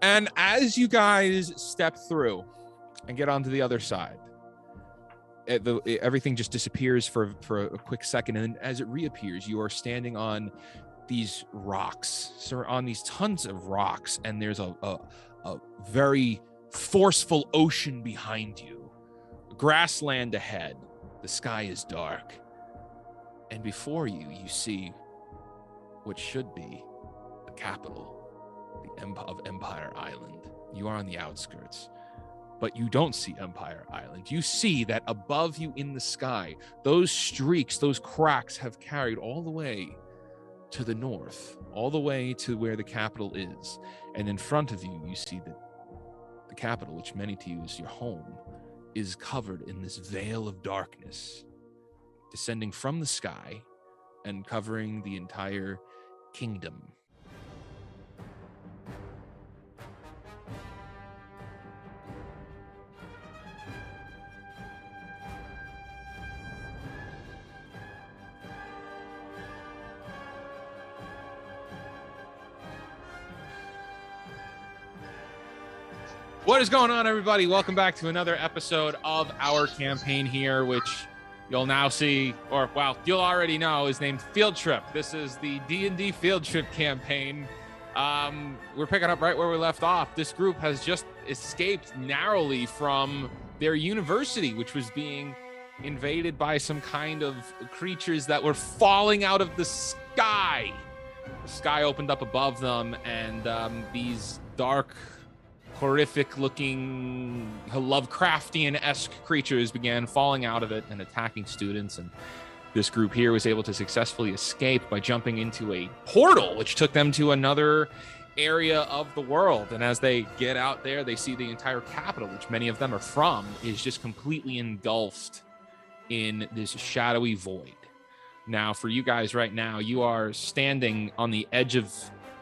And as you guys step through and get onto the other side, everything just disappears for a quick second. And then as it reappears, you are standing on these rocks, so on these tons of rocks, and there's a very forceful ocean behind you, grassland ahead. The sky is dark, and before you, you see what should be the capital of Empyre Island. You are on the outskirts, but you don't see Empyre Island. You see that above you in the sky, those streaks, those cracks have carried all the way to the north, all the way to where the capital is. And in front of you, you see that the capital, which many to you is your home, is covered in this veil of darkness, descending from the sky and covering the entire kingdom. What is going on, everybody? Welcome back to another episode of our campaign here, which you'll now see, or well, you'll already know, is named Field Trip. This is the D&D Field Trip campaign. We're picking up right where we left off. This group has just escaped narrowly from their university, which was being invaded by some kind of creatures that were falling out of the sky. The sky opened up above them, and these dark, horrific-looking, Lovecraftian-esque creatures began falling out of it and attacking students. And this group here was able to successfully escape by jumping into a portal, which took them to another area of the world. And as they get out there, they see the entire capital, which many of them are from, is just completely engulfed in this shadowy void. Now, for you guys right now, you are standing on the edge of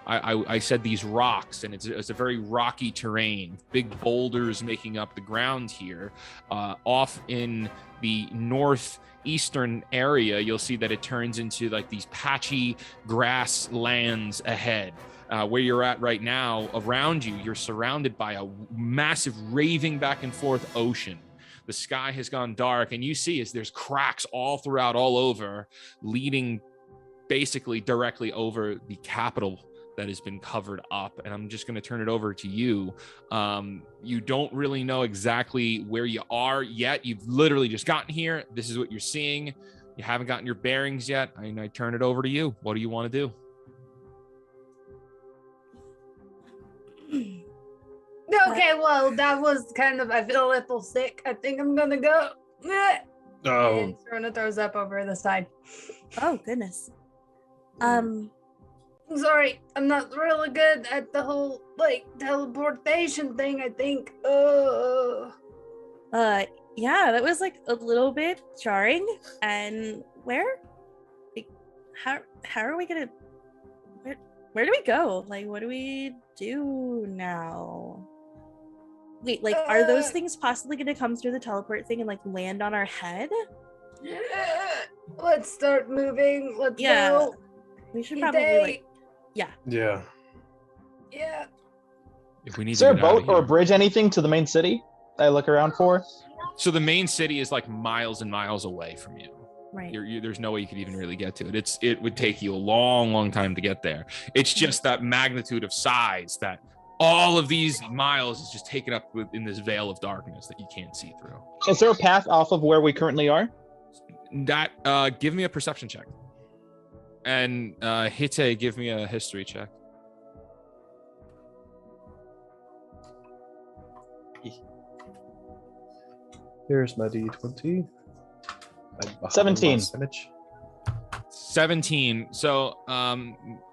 I said these rocks, and it's a very rocky terrain, big boulders making up the ground here. Off in the northeastern area, you'll see that it turns into like these patchy grasslands ahead. Where you're at right now, around you, you're surrounded by a massive raving back and forth ocean. The sky has gone dark, and you see as there's cracks all throughout, all over, leading basically directly over the capital that has been covered up. And I'm just going to turn it over to you. You don't really know exactly where you are yet. You've literally just gotten here. This is what you're seeing. You haven't gotten your bearings yet. I turn it over to you. What do you want to do? Okay, well, that was kind of, I feel a little sick. I think I'm going to go. Oh. And Serena throws up over the side. Oh, goodness. I'm sorry, I'm not really good at the whole, teleportation thing, I think. Yeah, that was, a little bit jarring. And where? How are we gonna... Where do we go? What do we do now? Wait, are those things possibly gonna come through the teleport thing and, land on our head? Let's start moving. Let's go. We should probably, Yeah. If we need Is there a boat or a bridge, anything to the main city I look around for? So the main city is miles and miles away from you. Right. There's no way you could even really get to it. It would take you a long, long time to get there. It's just that magnitude of size that all of these miles is just taken up in this veil of darkness that you can't see through. Is there a path off of where we currently are? That give me a perception check. And Hitte, give me a history check. Here's my D20. 17. 17. So,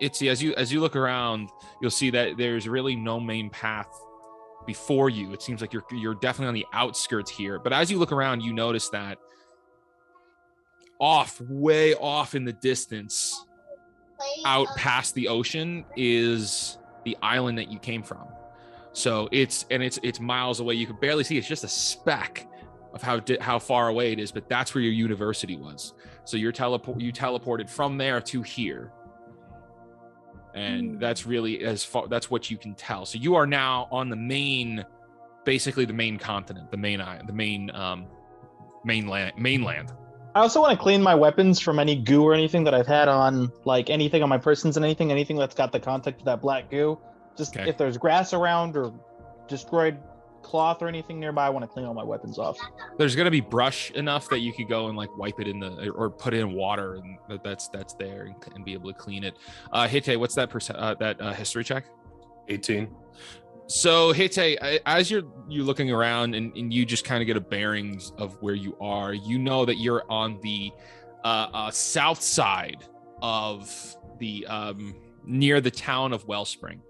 Itzy, as you look around, you'll see that there's really no main path before you. It seems like you're definitely on the outskirts here. But as you look around, you notice that way off in the distance, out past the ocean, is the island that you came from. So it's miles away. You can barely see. It's just a speck of how far away it is, but that's where your university was. So you teleported from there to here. And that's really as far, that's what you can tell. So you are now on the main, basically the main continent, the mainland. I also want to clean my weapons from any goo or anything that I've had on, like anything on my persons and anything that's got the contact of that black goo. Just if there's grass around or destroyed cloth or anything nearby, I want to clean all my weapons off. There's gonna be brush enough that you could go and like wipe it in the, or put it in water, and that's there and be able to clean it. Hitte, what's that history check? 18. So Hitte, as you're looking around and you just kind of get a bearings of where you are, you know that you're on the south side of the near the town of Wellspring.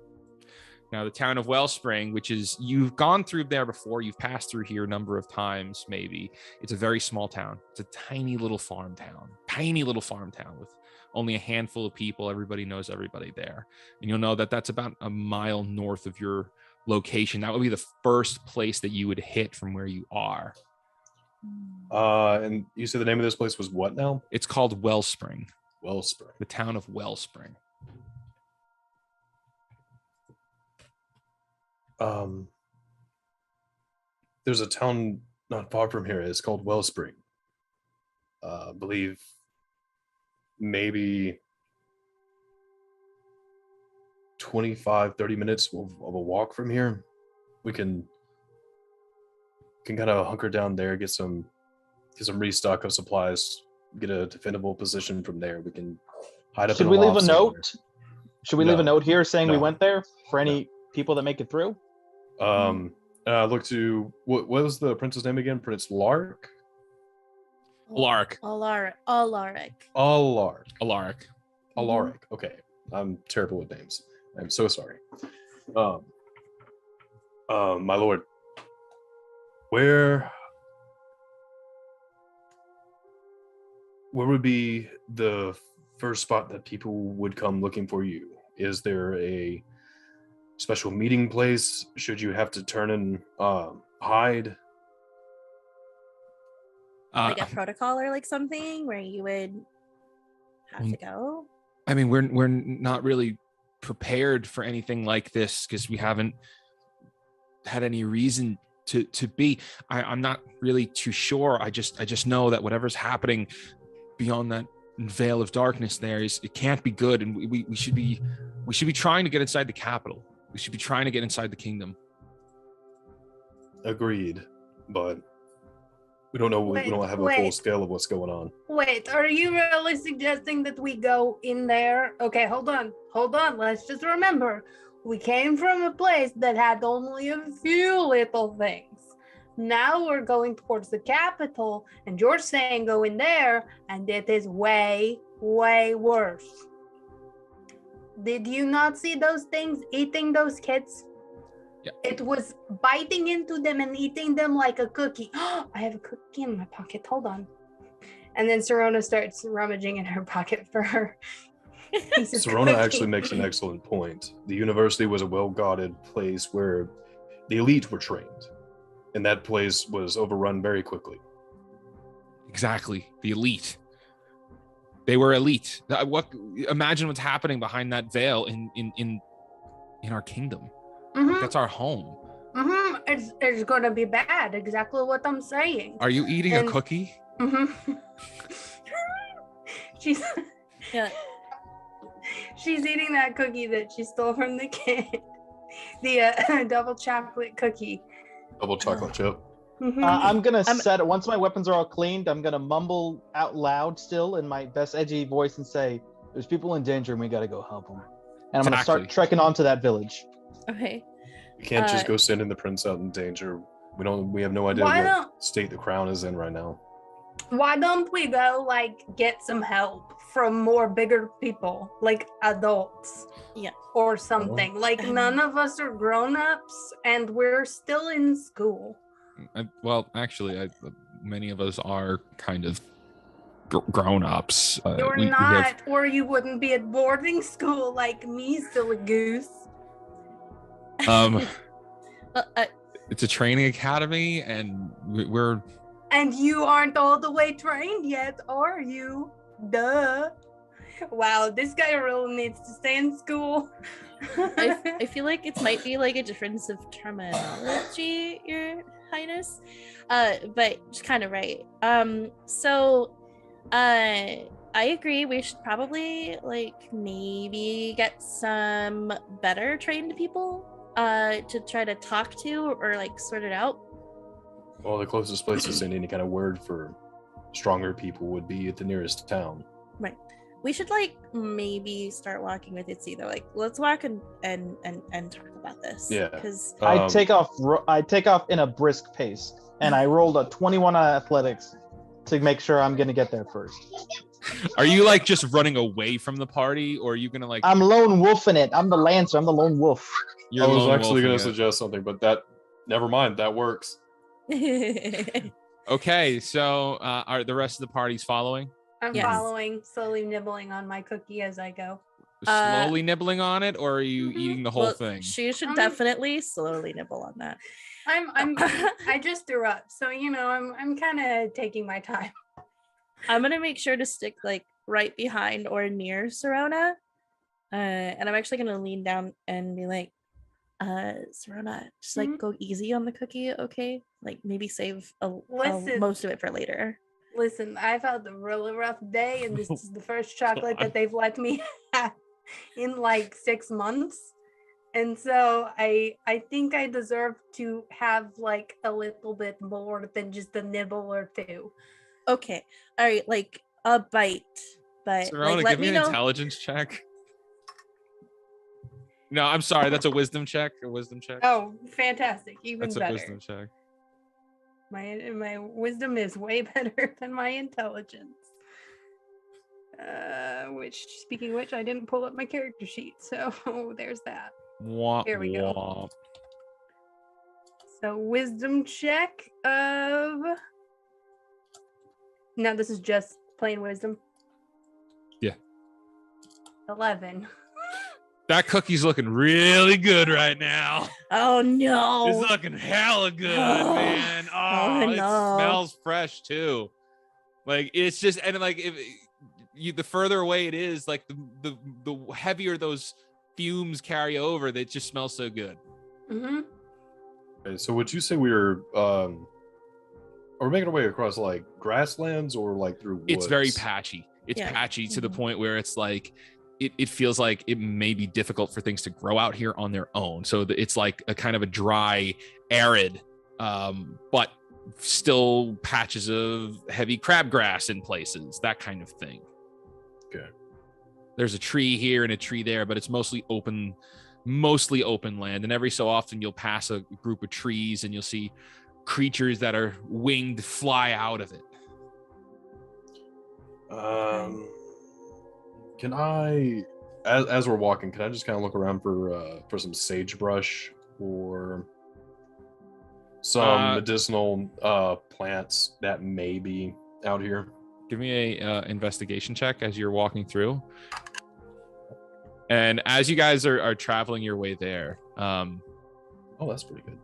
Now, the town of Wellspring, which is, you've gone through there before, you've passed through here a number of times, maybe. It's a very small town. It's a tiny little farm town with only a handful of people. Everybody knows everybody there. And you'll know that that's about a mile north of your location. That would be the first place that you would hit from where you are. And you said the name of this place was what now? It's called Wellspring. Wellspring. The town of Wellspring. There's a town not far from here. It's called Wellspring. I believe maybe 25-30 minutes of a walk from here. We can kind of hunker down there, get some restock of supplies, get a defendable position from there. We can hide up. Should we leave a note? Should we leave a note here saying we went there for any people that make it through? Look to what was the prince's name again? Prince Lark? Alaric. Okay. I'm terrible with names. I'm so sorry. My lord, where would be the first spot that people would come looking for you? Is there a special meeting place? Should you have to turn and hide? Like a protocol or like something where you would have to go? I mean, we're not really prepared for anything like this because we haven't had any reason to be. I'm not really too sure. I just know that whatever's happening beyond that veil of darkness it can't be good, and we should be trying to get inside the capital. We should be trying to get inside the kingdom. Agreed, but we don't know. We don't have a full scale of what's going on. Wait, are you really suggesting that we go in there? Okay, hold on. Let's just remember, we came from a place that had only a few little things. Now we're going towards the capital, and you're saying go in there, and it is way, way worse. Did you not see those things eating those kids? Yeah. It was biting into them and eating them like a cookie. I have a cookie in my pocket. Hold on. And then Serona starts rummaging in her pocket for her. Serona actually makes an excellent point. The university was a well-guarded place where the elite were trained, and that place was overrun very quickly. Exactly, the elite. They were elite. Imagine what's happening behind that veil in our kingdom. Mm-hmm. That's our home. Mm-hmm. It's gonna be bad. Exactly what I'm saying. Are you eating a cookie? Mm-hmm. She's eating that cookie that she stole from the kid. The double chocolate cookie. Double chocolate chip. Mm-hmm. I'm gonna set it once my weapons are all cleaned. I'm gonna mumble out loud still in my best edgy voice and say, "There's people in danger, and we gotta go help them." And I'm gonna start trekking onto that village. Okay. You can't just go sending the prince out in danger. We have no idea what state the crown is in right now. Why don't we go get some help from more bigger people, like adults? Yeah. Or something. None of us are grown-ups and we're still in school. Well, actually, many of us are kind of grown-ups. You're not, or you wouldn't be at boarding school like me, silly goose. It's a training academy, and we're... And you aren't all the way trained yet, are you? Duh. Wow, this guy really needs to stay in school. I feel like it might be like a difference of terminology, Your Highness, but just kind of right. I agree. We should probably like maybe get some better trained people to try to talk to or like sort it out. Well, the closest place to send any kind of word for stronger people would be at the nearest town. Right. We should like maybe start walking with Itzy though. Like, let's walk and talk about this. Yeah. Because I take off in a brisk pace, and I rolled a 21 on athletics to make sure I'm gonna get there first. Are you like just running away from the party, or are you gonna like? I'm lone wolfing it. I'm the lancer. I'm the lone wolf. You're I was lone actually going wolfing to it. suggest something, but never mind. That works. Okay, so are the rest of the parties following? I'm Yes. following, slowly nibbling on my cookie as I go. Slowly nibbling on it, or are you eating the whole Well, thing? She should Um, definitely slowly nibble on that. I just threw up, so I'm kind of taking my time. I'm gonna make sure to stick like right behind or near Serona. And I'm actually gonna lean down and be like, Serona, just like go easy on the cookie, okay? Like maybe save Listen. most of it for later. Listen, I've had a really rough day, and this is the first chocolate that they've let me have in like 6 months. And so I think I deserve to have like a little bit more than just a nibble or two. Okay, all right, like a bite, but Serona, like let give me me an know. intelligence check. No, I'm sorry. That's a wisdom check. A wisdom check. Oh, fantastic! Even That's a better. wisdom check. My wisdom is way better than my intelligence. Speaking of which, I didn't pull up my character sheet, so there's that. Womp, Here we go. womp. So wisdom check of. No, this is just plain wisdom. Yeah. 11. That cookie's looking really good right now. Oh no! It's looking hella good, Oh. man. Oh, Oh, it no. smells fresh too. Like it's just, and like if the further away it is, like the heavier those fumes carry over. That just smells so good. Mm-hmm. Okay, so would you say we're making our way across like grasslands or like through woods? It's very patchy. It's Yeah. patchy to the Mhm. point where it's like it feels like it may be difficult for things to grow out here on their own. So it's like a kind of a dry, arid, but still patches of heavy crabgrass in places, that kind of thing. Okay. There's a tree here and a tree there, but it's mostly open land. And every so often you'll pass a group of trees and you'll see creatures that are winged fly out of it. Can I, as we're walking, can I just kind of look around for some sagebrush or some medicinal plants that may be out here? Give me a investigation check as you're walking through. And as you guys are traveling your way there, Oh, that's pretty good.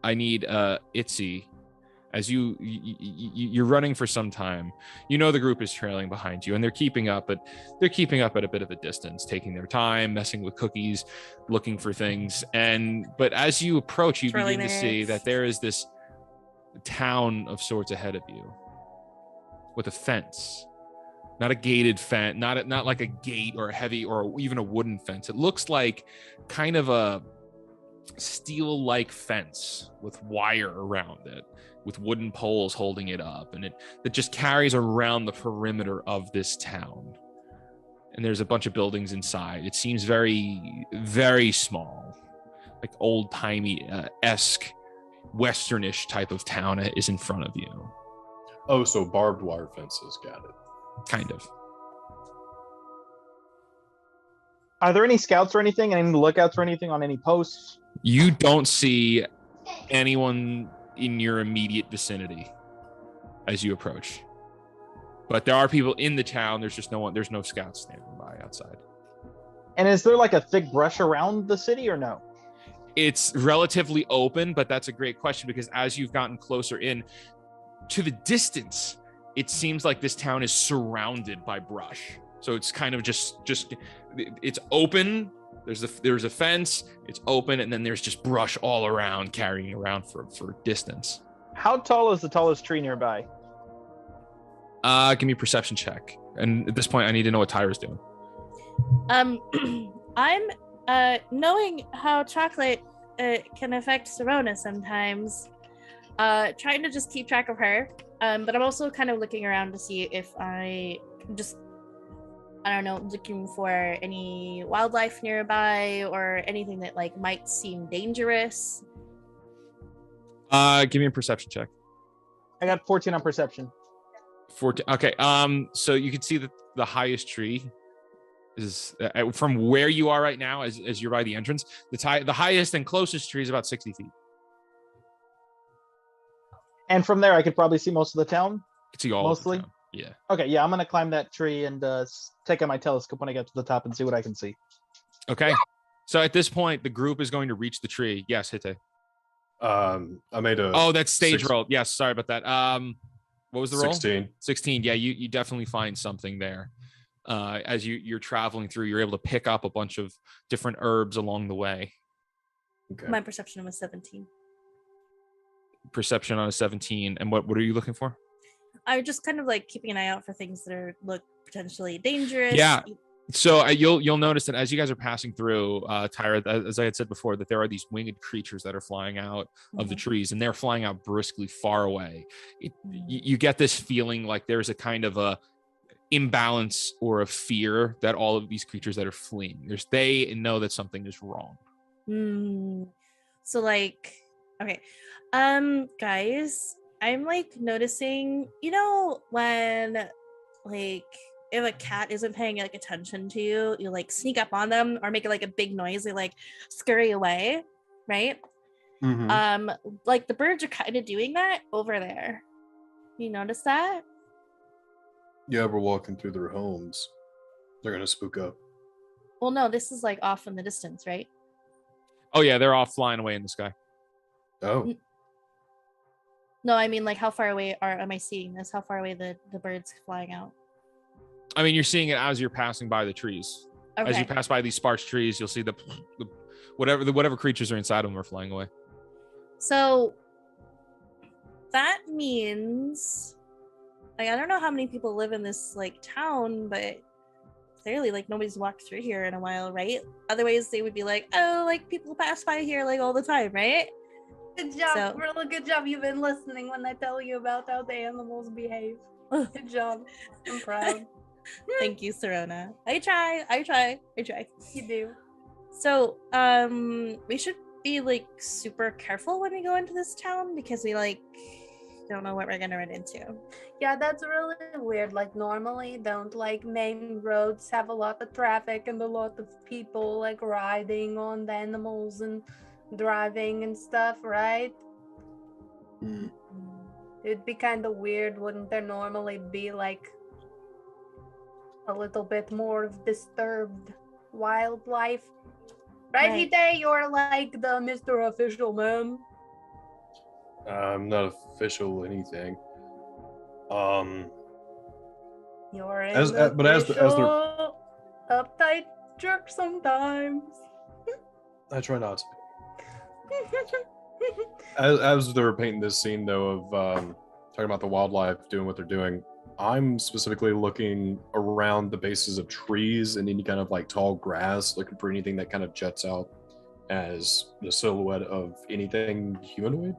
I need Itzy. As you're running for some time, you know the group is trailing behind you, and they're keeping up, but they're keeping up at a bit of a distance, taking their time, messing with cookies, looking for things. But as you approach, you Twirling begin to their see eggs. that there is this town of sorts ahead of you, with a fence, not a gated fence, not like a gate or a heavy or even a wooden fence. It looks like kind of a steel-like fence with wire around it, with wooden poles holding it up, and that just carries around the perimeter of this town. And there's a bunch of buildings inside. It seems very, very small, like old-timey esque westernish type of town is in front of you. Oh, so barbed wire fences. Got it. Kind of. Are there any scouts or anything? Any lookouts or anything on any posts? You don't see anyone in your immediate vicinity as you approach, but there are people in the town. There's just no one. There's no scouts standing by outside. And is there like a thick brush around the city or no? It's relatively open, but that's a great question because as you've gotten closer in, to the distance, it seems like this town is surrounded by brush. So it's kind of just it's open. There's a fence, it's open, and then there's just brush all around, carrying around for distance. How tall is the tallest tree nearby? Give me a perception check. And at this point, I need to know what Tyra's doing. I'm knowing how chocolate can affect Serona sometimes. Trying to just keep track of her. But I'm also kind of looking around to see if I don't know, looking for any wildlife nearby or anything that like might seem dangerous. Give me a perception check. I got 14 on perception. 14. Okay. So you can see that the highest tree is from where you are right now, as you're by the entrance. The highest and closest tree is about 60 feet. And from there, I could probably see most of the town. You can see all mostly. Of the town. Yeah. Okay. Yeah, I'm gonna climb that tree and take out my telescope when I get to the top and see what I can see. Okay. So at this point, the group is going to reach the tree. Yes, Hitte. I made a. Oh, that's stage roll. Yes, sorry about that. What was the roll? 16. 16. Yeah, you definitely find something there. As you're traveling through, you're able to pick up a bunch of different herbs along the way. Okay. My perception was 17. Perception on a 17. And what are you looking for? I'm just kind of like keeping an eye out for things that look potentially dangerous. Yeah. So you'll notice that as you guys are passing through, Tyra, as I had said before, that there are these winged creatures that are flying out of the trees, and they're flying out briskly far away. You get this feeling like there's a kind of a imbalance or a fear that all of these creatures that are fleeing, they know that something is wrong. So like, okay, guys, I'm like noticing, when like if a cat isn't paying like attention to you, you like sneak up on them or make like a big noise, they like scurry away, right? Like the birds are kind of doing that over there. You notice that? Yeah, we're walking through their homes. They're gonna spook up. Well, no, this is like off in the distance, right? Oh yeah, they're all flying away in the sky. Oh. No, I mean like how far away am I seeing this? How far away the birds flying out? I mean, you're seeing it as you're passing by the trees. Okay. As you pass by these sparse trees, you'll see the whatever creatures are inside of them are flying away. So that means like I don't know how many people live in this like town, but clearly like nobody's walked through here in a while, right? Otherwise they would be like, oh, like people pass by here like all the time, right? Good job. Really good job. You've been listening when I tell you about how the animals behave. Good job. I'm proud. Thank you, Serona. I try. You do. So, we should be like super careful when we go into this town because we like don't know what we're gonna run into. Yeah, that's really weird. Like normally don't like main roads have a lot of traffic and a lot of people like riding on the animals and driving and stuff, right? It'd be kind of weird, wouldn't there normally be like a little bit more of disturbed wildlife? Right, Hide? You're like the Mr. Official Man. I'm not official anything. You're in as they're uptight jerk sometimes. I try not to. As they were painting this scene though of talking about the wildlife doing what they're doing, I'm specifically looking around the bases of trees and any kind of like tall grass, looking for anything that kind of juts out as the silhouette of anything humanoid.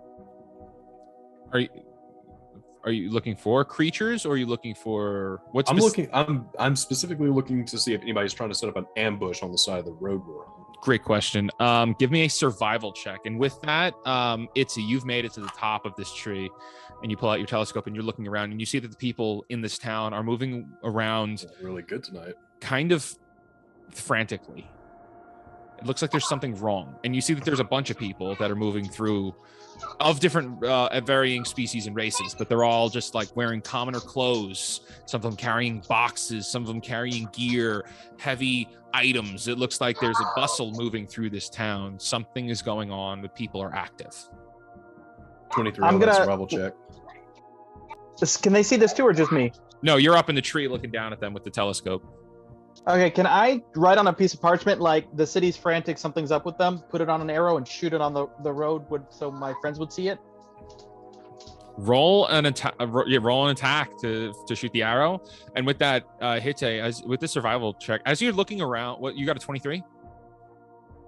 Are you looking for creatures, or are you looking for what's? I'm specifically looking to see if anybody's trying to set up an ambush on the side of the road we're on. Great question. Give me a survival check, and with that, you've made it to the top of this tree, and you pull out your telescope and you're looking around, and you see that the people in this town are moving around. Really good tonight. Kind of frantically. It looks like there's something wrong, and you see that there's a bunch of people that are moving through, of different varying species and races, but they're all just like wearing commoner clothes. Some of them carrying boxes, some of them carrying gear, heavy items. It looks like there's a bustle moving through this town. Something is going on. The people are active. 23 on that survival check. Can they see this too, or just me? No, you're up in the tree looking down at them with the telescope. Okay, can I write on a piece of parchment like the city's frantic, something's up with them, put it on an arrow and shoot it on the road so my friends would see it? Roll an attack. Roll an attack to shoot the arrow, and with that, Hite, with the survival check, as you're looking around, what you got a 23?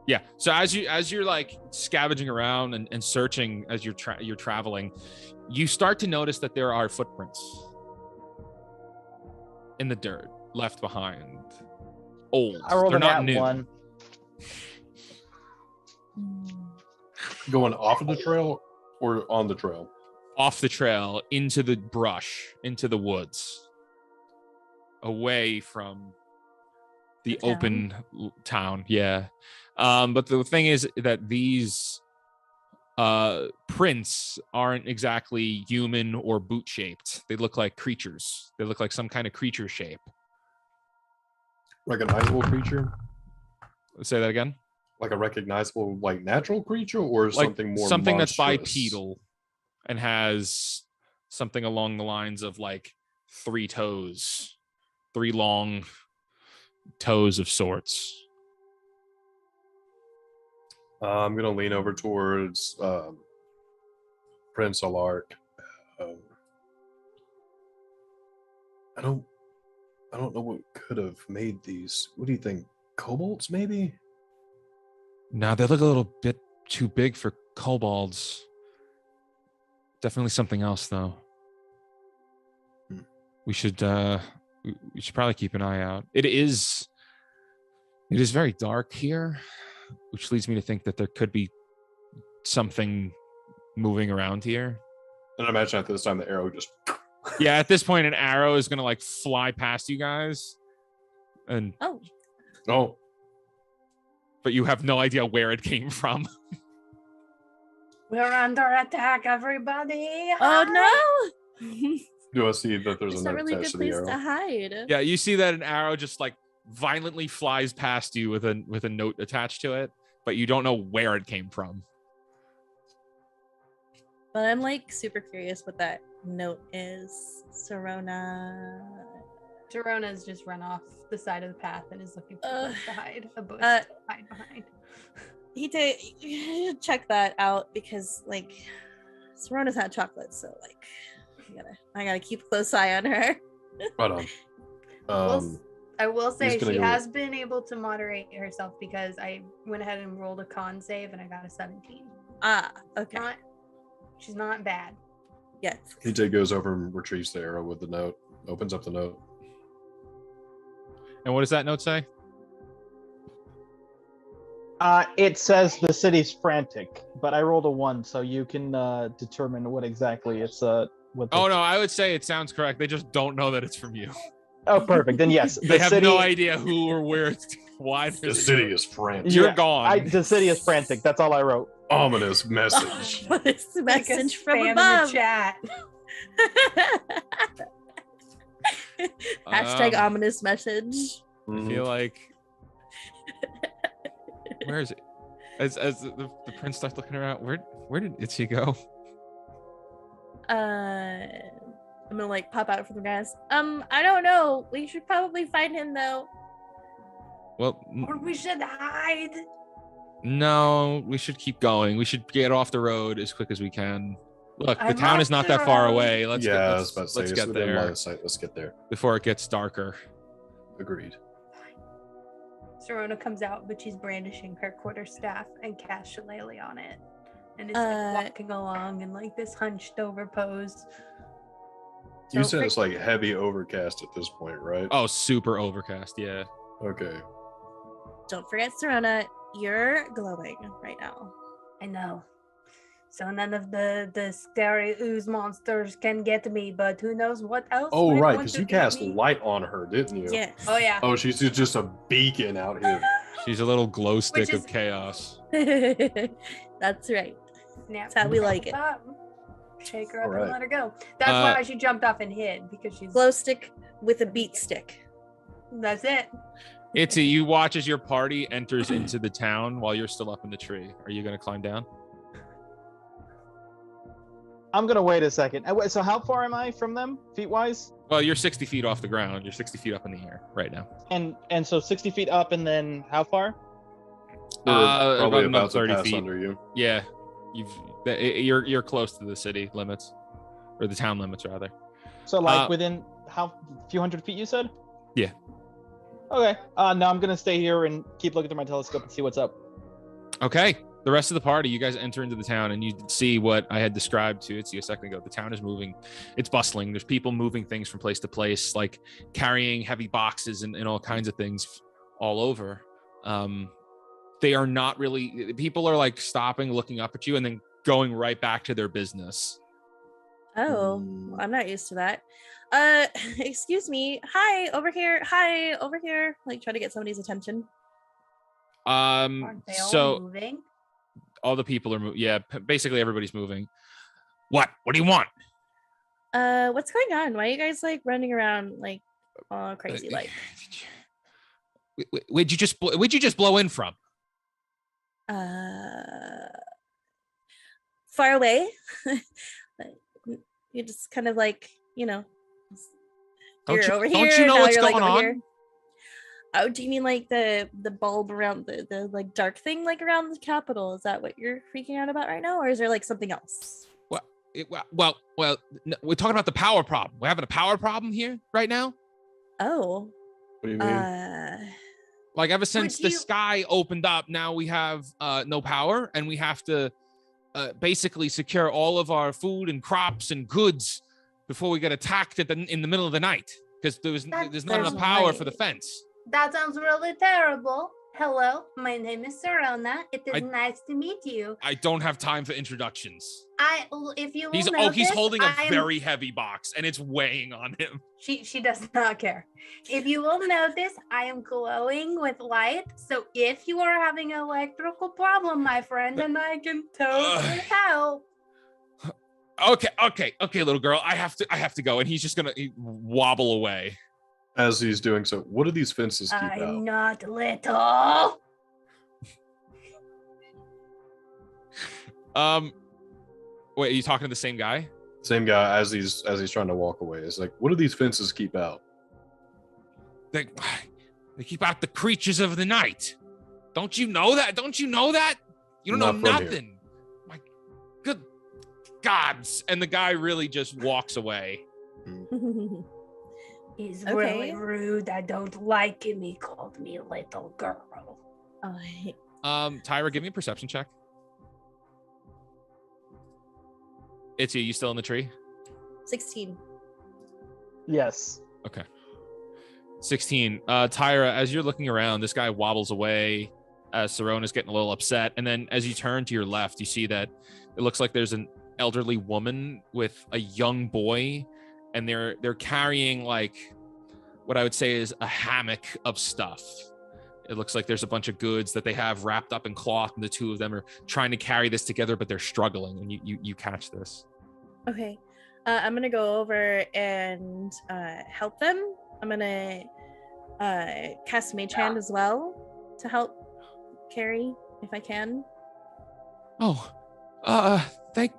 Yeah. So as you're like scavenging around and searching as you're traveling, you start to notice that there are footprints in the dirt left behind. Old. I rolled They're not an new. one. Going off of the trail or on the trail? Off the trail, into the brush, into the woods, away from the open town. Yeah. But the thing is that these prints aren't exactly human or boot shaped. They look like creatures. They look like some kind of creature shape. Recognizable creature? Say that again. Like a recognizable, like natural creature, or Like something more something that's monstrous? bipedal and has something along the lines of like 3 toes, 3 long toes of sorts. I'm gonna lean over towards Prince Alark. I don't know what could have made these. What do you think? Kobolds, maybe? No, they look a little bit too big for kobolds. Definitely something else, though. We should probably keep an eye out. It is very dark here, which leads me to think that there could be something moving around here. And I imagine at this time the arrow just. Yeah, at this point, an arrow is gonna like fly past you guys, and Oh, but you have no idea where it came from. We're under attack, everybody. Oh no! do I see that there's It's a not note really a attached good to the place arrow? to hide. Yeah, you see that an arrow just like violently flies past you with a note attached to it, but you don't know where it came from. But I'm like super curious what that note is. Gerona's just run off the side of the path and is looking for a place to hide. A bush uh, to hide behind. He did check that out because like Sorona's had chocolate, so like I gotta keep a close eye on her. Right on. I will say gonna she go- has been able to moderate herself because I went ahead and rolled a con save and I got a 17. Okay. She's not bad. Yes. Hite goes over and retrieves the arrow with the note. Opens up the note. And what does that note say? It says the city's frantic, but I rolled a 1, so you can determine what exactly it's. What Oh no, I would say it sounds correct. They just don't know that it's from you. Oh, perfect. Then yes, They have no idea who or where it's why. The city is frantic. You're gone. The city is frantic. That's all I wrote. Ominous message. What is the Like a message from spam above? in the chat. Hashtag ominous message. I feel like where is it? As the prince starts looking around, where did Itchy go? I'm gonna like pop out from the grass. I don't know. We should probably find him though. Well, Or we should hide. no, we should keep going. We should get off the road as quick as we can. Look, the I'm town is off not the that far road. away. I was about to say, Let's it's get within line there of sight. Let's get there. before it gets darker. Agreed. Serona comes out, but she's brandishing her quarterstaff and casts Shillelagh on it. And is Uh, like walking along in like this hunched over pose. You So said for- it's like heavy overcast at this point, right? Oh, super overcast. Yeah. Okay. Don't forget, Serona, you're glowing right now. I know. So none of the scary ooze monsters can get me, but who knows what else? Oh, might right, want because to you get cast me. light on her, didn't you? Yes. Oh yeah. Oh, she's just a beacon out here. She's a little glow stick is- of chaos. That's right. Snap. That's how we like it. Up. Shake her up Alright. and let her go. That's why she jumped off and hid, because she's Glow stick with a beat stick. that's it. Itzy, you watch as your party enters into the town while you're still up in the tree. Are you going to climb down? I'm gonna wait a second. So how far am I from them, feet wise? Well, you're 60 feet off the ground. You're 60 feet up in the air right now. And so 60 feet up, and then how far? We're probably about about to 30 pass feet. under you. Yeah, you're close to the city limits, or the town limits rather. So like within how few hundred feet you said? Yeah. Okay. No, I'm gonna stay here and keep looking through my telescope and see what's up. Okay. The rest of the party, you guys enter into the town and you see what I had described to you a second ago. The town is moving. It's bustling. There's people moving things from place to place, like carrying heavy boxes and all kinds of things all over. They are not really, people are like stopping, looking up at you, and then going right back to their business. Oh, I'm not used to that. Excuse me. Hi, over here. Hi, over here. Like, try to get somebody's attention. Aren't they all moving? All the people are moving. Yeah, basically everybody's moving. What do you want? What's going on? Why are you guys like running around like all crazy? Like, where'd you just blow in from? Far away. You just kind of like, you're over here. Don't you know what's going on? Here. Oh, do you mean like the bulb around the like dark thing like around the Capitol? Is that what you're freaking out about right now, or is there like something else? Well, we're talking about the power problem. We're having a power problem here right now. Oh. What do you mean? Like ever since the sky opened up, now we have no power, and we have to basically secure all of our food and crops and goods before we get attacked in the middle of the night, because there's not enough power for the fence. That sounds really terrible. Hello, my name is Serona. It is nice to meet you. I don't have time for introductions. If you will he's notice, he's holding a very heavy box and it's weighing on him. She does not care. If you will notice, I am glowing with light. So if you are having an electrical problem, my friend, and I can totally help. Okay, little girl. I have to go, and he's just gonna wobble away. As he's doing so, what do these fences keep out? I'm not little. Wait, are you talking to the same guy? Same guy as he's trying to walk away. It's like, what do these fences keep out? They keep out the creatures of the night. Don't you know that? You don't know nothing. My good gods. And the guy really just walks away. He's really rude. I don't like him. He called me little girl. Tyra, give me a perception check. It's you still in the tree? 16. Yes. Okay. 16. Tyra, as you're looking around, this guy wobbles away. Serona's getting a little upset. And then as you turn to your left, you see that it looks like there's an elderly woman with a young boy, and they're carrying like what I would say is a hammock of stuff. It looks like there's a bunch of goods that they have wrapped up in cloth, and the two of them are trying to carry this together, but they're struggling, and you catch this. Okay. I'm gonna go over and help them. I'm gonna cast Mage Hand as well to help carry if I can.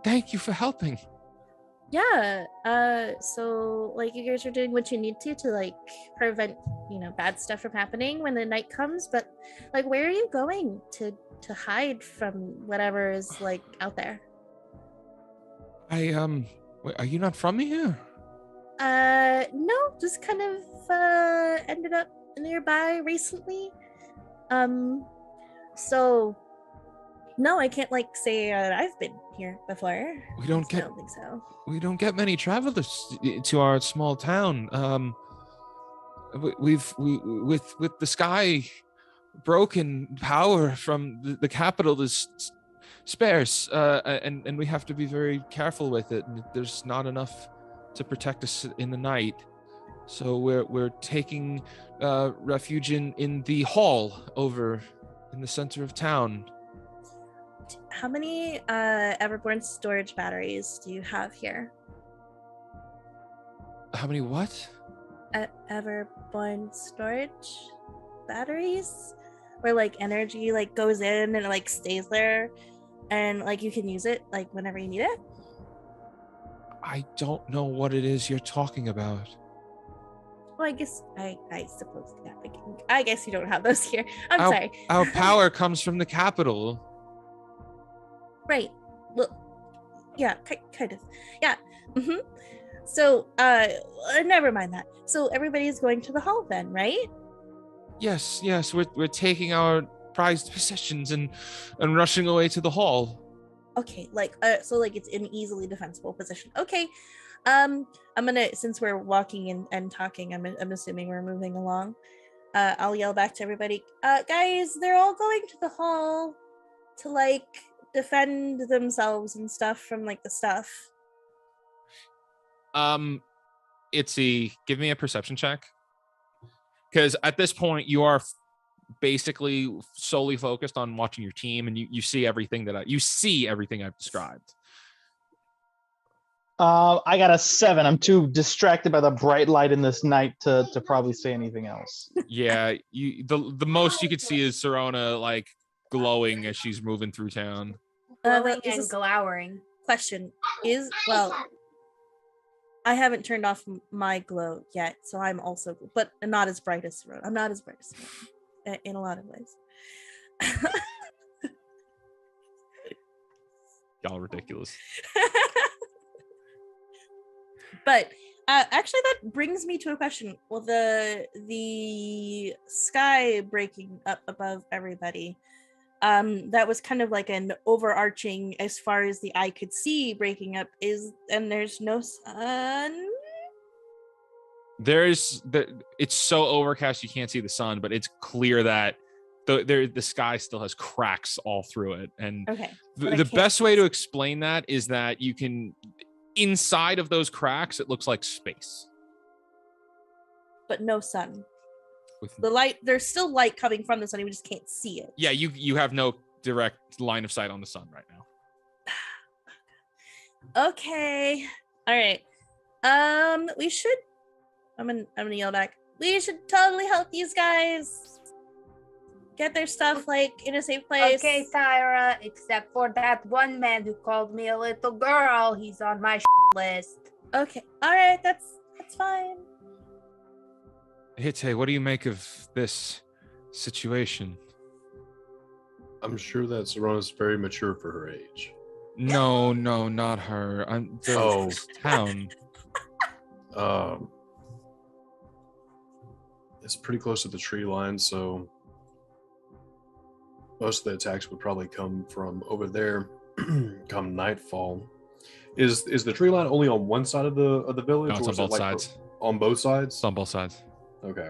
Thank you for helping. Yeah. So like you guys are doing what you need to like prevent, bad stuff from happening when the night comes, but like where are you going to hide from whatever is like out there? Are you not from here? No, just kind of ended up nearby recently. So no, I can't like say I've been here before. I don't think so. We don't get many travelers to our small town. With the sky broken, power from the capital is sparse, and we have to be very careful with it. And there's not enough to protect us in the night, so we're taking refuge in the hall over in the center of town. How many Everborn storage batteries do you have here? How many what? Everborn storage batteries, where like energy like goes in and it like stays there, and like you can use it like whenever you need it. I don't know what it is you're talking about. Well, I guess I suppose, yeah. I guess you don't have those here. I'm our, sorry. Our power comes from the capital. Right. Well, yeah, kind of. Yeah. Mm-hmm. So, never mind that. So everybody's going to the hall then, right? Yes, we're taking our prized possessions and rushing away to the hall. Okay, so it's in easily defensible position. Okay. I'm gonna, since we're walking and talking, I'm assuming we're moving along. I'll yell back to everybody. Guys, they're all going to the hall to defend themselves and stuff from the stuff. Itzy, give me a perception check. Because at this point, you are basically solely focused on watching your team, and you see everything I've described. I got a 7. I'm too distracted by the bright light in this night to probably say anything else. Yeah, the most you could see is Serona glowing as she's moving through town. Glowing and glowering. Question is, I haven't turned off my glow yet, so I'm also, but not as bright as Serona. I'm not as bright as Serona in a lot of ways. Y'all ridiculous. But actually, that brings me to a question. Well, the sky breaking up above everybody, that was kind of like an overarching, as far as the eye could see, breaking up. And there's no sun. It's so overcast you can't see the sun, but it's clear that the sky still has cracks all through it. And okay, the best way to explain that is that you can. Inside of those cracks, it looks like space. But no sun. The light, there's still light coming from the sun, we just can't see it. Yeah, you have no direct line of sight on the sun right now. Okay. All right. We should, I'm gonna yell back. We should totally help these guys get their stuff in a safe place. Okay, Tyra, except for that one man who called me a little girl. He's on my list. Okay. All right, that's fine. Hitte, what do you make of this situation? I'm sure that Serona's very mature for her age. No, not her. I'm the town. It's pretty close to the tree line, so most of the attacks would probably come from over there come nightfall. Is the tree line only on one side of the village? No, it's on both sides. On both sides? It's on both sides. Okay.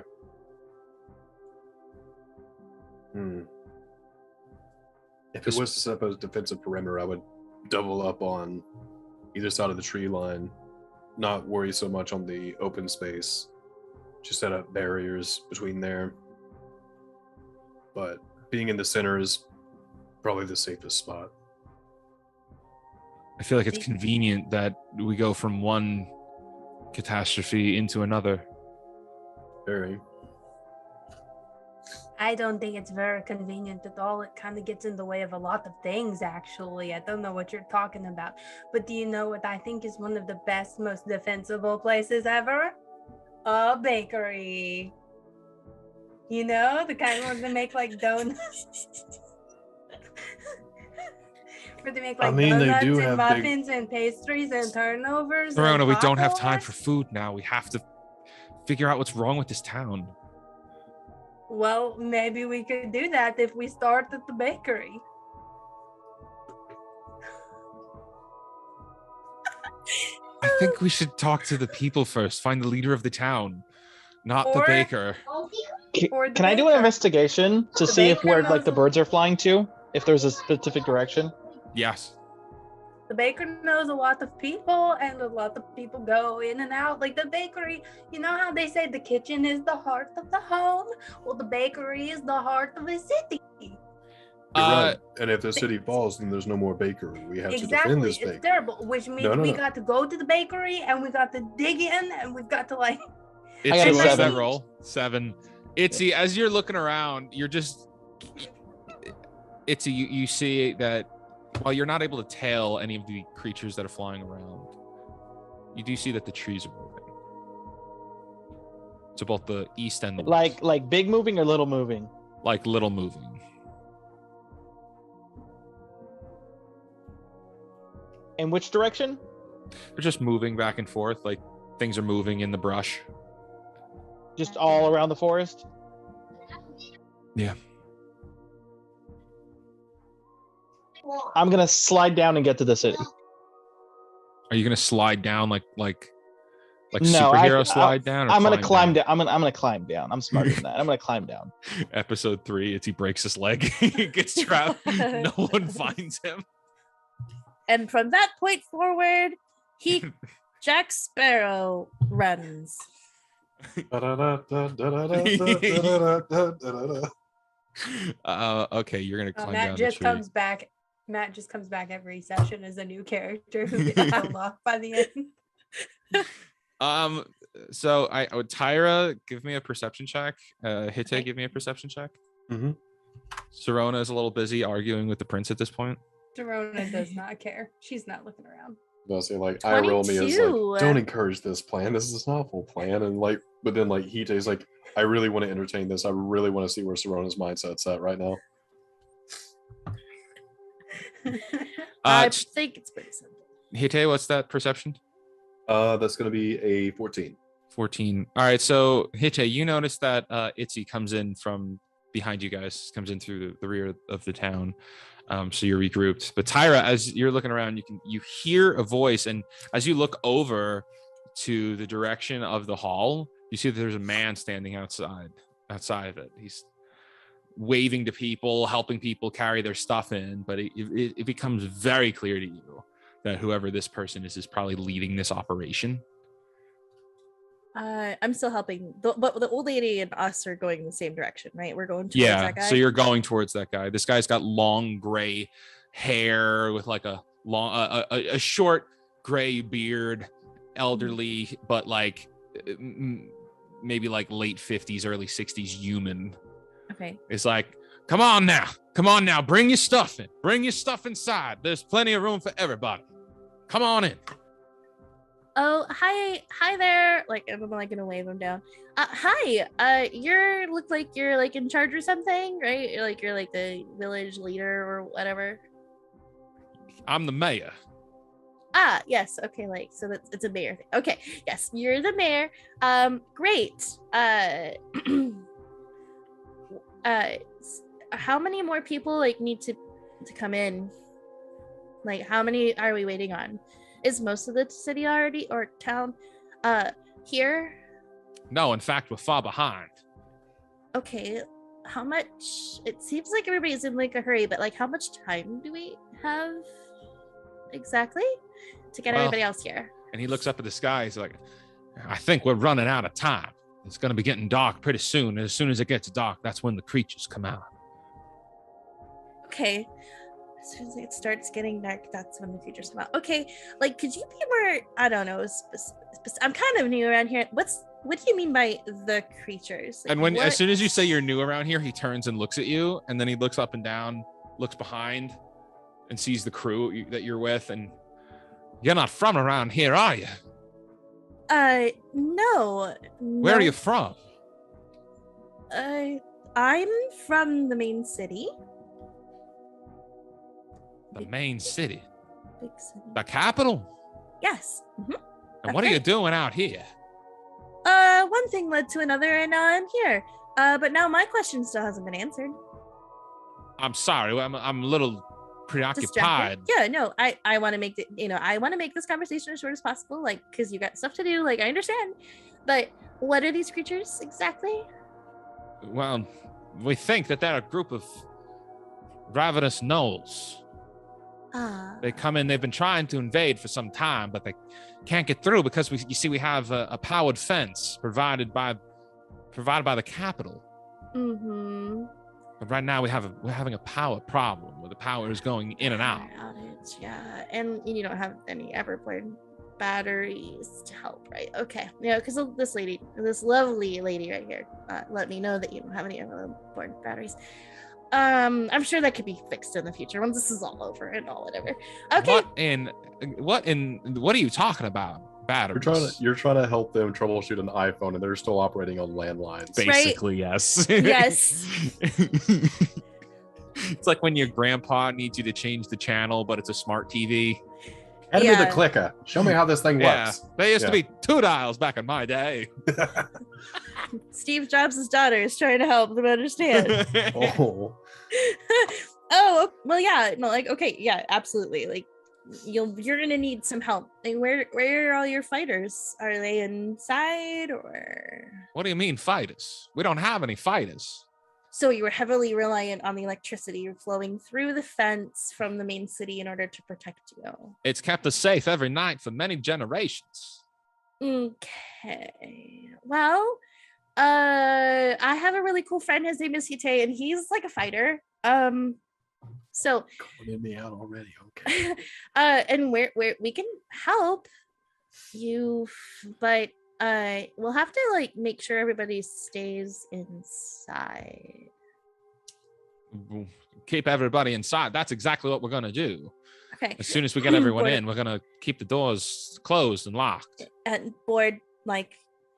If it was to set up a defensive perimeter, I would double up on either side of the tree line, not worry so much on the open space, just set up barriers between there. But being in the center is probably the safest spot. I feel like it's convenient that we go from one catastrophe into another. Very. I don't think it's very convenient at all. It kind of gets in the way of a lot of things, actually. I don't know what you're talking about. But do you know what I think is one of the best, most defensible places ever? A bakery. You know, the kind of ones that make donuts. Where they make donuts and muffins and pastries and turnovers. Verona, we don't have time for food now. We have to figure out what's wrong with this town. Well, maybe we could do that if we start at the bakery. I think we should talk to the people first. Find the leader of the town, not the baker. Can I do an investigation to see if where the birds are flying to? If there's a specific direction? Yes. The baker knows a lot of people, and a lot of people go in and out. Like the bakery, you know how they say the kitchen is the heart of the home? Well, the bakery is the heart of the city. You're right. And if the city falls, then there's no more bakery. We have to defend this bakery. It's terrible, which means we got to go to the bakery, and we got to dig in, and we've got to It's a 7 roll. 7. Itzy, as you're looking around, you're just... Itzy, you see that while you're not able to tail any of the creatures that are flying around, You do see that the trees are moving. To both the east and the west. Like big moving or little moving? Like little moving. In which direction? They're just moving back and forth, like things are moving in the brush. Just all around the forest? Yeah. I'm gonna slide down and get to the city. Are you gonna slide down like no, superhero slide down? Or I'm gonna climb down. I'm gonna climb down. I'm smarter than that. I'm gonna climb down. Episode 3, he breaks his leg. He gets trapped. No one finds him. And from that point forward, Jack Sparrow runs. Okay, you're gonna climb Matt down just the tree. comes back. Matt just comes back every session as a new character who gets killed off by the end. So I would Tyra, give me a perception check. Hitte, give me a perception check. Mm-hmm. Serona is a little busy arguing with the prince at this point. Dorona does not care. She's not looking around. I'll say like I roll me as 22. like, don't encourage this plan. This is an awful plan. And like, but then like Hite's like, I really want to entertain this. I really want to see where Serona's mindset's at right now. I think it's pretty simple. Hitte, what's that perception? That's gonna be a 14. 14. All right, so Hitte, you notice that Itzy comes in from behind you guys, comes in through the rear of the town. So you're regrouped. But Tyra, as you're looking around, you hear a voice, and as you look over to the direction of the hall, you see that there's a man standing outside of it. He's waving to people, helping people carry their stuff in, but it becomes very clear to you that whoever this person is probably leading this operation. I'm still helping, but the old lady and us are going in the same direction, right? We're going towards that guy. So you're going towards that guy. This guy's got long gray hair with like a long, a short gray beard, elderly, but like maybe like late 50s, early 60s human. Okay. It's like, come on now, bring your stuff in, bring your stuff inside. There's plenty of room for everybody. Come on in. Oh, hi there. Like, I'm like gonna wave him down. Hi. You look like you're like in charge or something, right? You're like the village leader or whatever. I'm the mayor. Ah, yes. Okay, like so it's a mayor thing. Okay, yes, you're the mayor. Great. How many more people like need to come in? Like, how many are we waiting on? Is most of the city already or town here? No, in fact, we're far behind. Okay, how much? It seems like everybody's in like a hurry, but like how much time do we have exactly to get everybody else here? And he looks up at the sky. He's like, I think we're running out of time. It's going to be getting dark pretty soon. As soon as it gets dark, that's when the creatures come out. Okay. As soon as it starts getting dark, that's when the creatures come out. Okay, like, could you be more, I don't know, I'm kind of new around here. What do you mean by the creatures? Like, and as soon as you say you're new around here, he turns and looks at you, and then he looks up and down, looks behind, and sees the crew that you're with, and you're not from around here, are you? No. Where are you from? I'm from the main city. The main city? Big city. The capital? Yes. Mm-hmm. And what are you doing out here? One thing led to another, and now I'm here. But now my question still hasn't been answered. I'm sorry, I'm a little preoccupied. Distracted. Yeah, no, I want to make I want to make this conversation as short as possible, like, because you got stuff to do, like, I understand. But what are these creatures exactly? Well, we think that they're a group of ravenous gnolls. They come in, they've been trying to invade for some time, but they can't get through because we have a powered fence provided by the capital. Mm-hmm. But right now we're having a power problem where the power is going in and out. Outage, yeah. And you don't have any Everborn batteries to help, right? Okay. Yeah, because this lovely lady right here, let me know that you don't have any Everborn batteries. I'm sure that could be fixed in the future once this is all over and all whatever. Okay. What are you talking about? batteries. You're trying to help them troubleshoot an iPhone, and they're still operating on landlines. Basically, yes. Yes. It's like when your grandpa needs you to change the channel, but it's a smart TV. Hand me the Yeah. clicker. Show me how this thing Yeah, works. there used to be 2 dials back in my day. Steve Jobs' daughter is trying to help them understand. Oh, Oh, well, yeah. No, like, okay, yeah, absolutely. Like, you're gonna need some help. Like, where are all your fighters? Are they inside or? What do you mean fighters? We don't have any fighters. So you were heavily reliant on the electricity flowing through the fence from the main city in order to protect you. It's kept us safe every night for many generations. Okay. Well, I have a really cool friend. His name is Hite, and he's like a fighter. So calling me out already. Okay. and where we can help you, but we'll have to like make sure everybody stays inside. Keep everybody inside. That's exactly what we're going to do. Okay. As soon as we get everyone Board- in, we're going to keep the doors closed and locked. And board, like